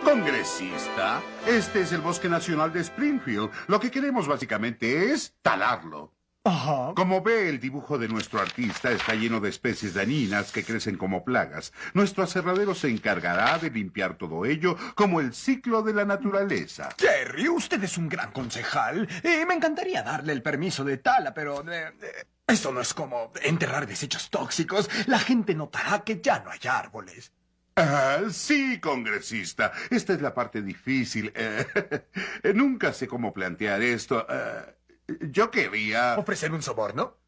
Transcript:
Congresista, este es el Bosque Nacional de Springfield. Lo que queremos básicamente es talarlo. Ajá. Como ve, el dibujo de nuestro artista está lleno de especies dañinas que crecen como plagas. Nuestro aserradero se encargará de limpiar todo ello como el ciclo de la naturaleza. Jerry, usted es un gran concejal. Me encantaría darle el permiso de tala, pero... esto no es como enterrar desechos tóxicos. La gente notará que ya no hay árboles. Sí, congresista. Esta es la parte difícil. Nunca sé cómo plantear esto. Yo quería... ¿Ofrecer un soborno?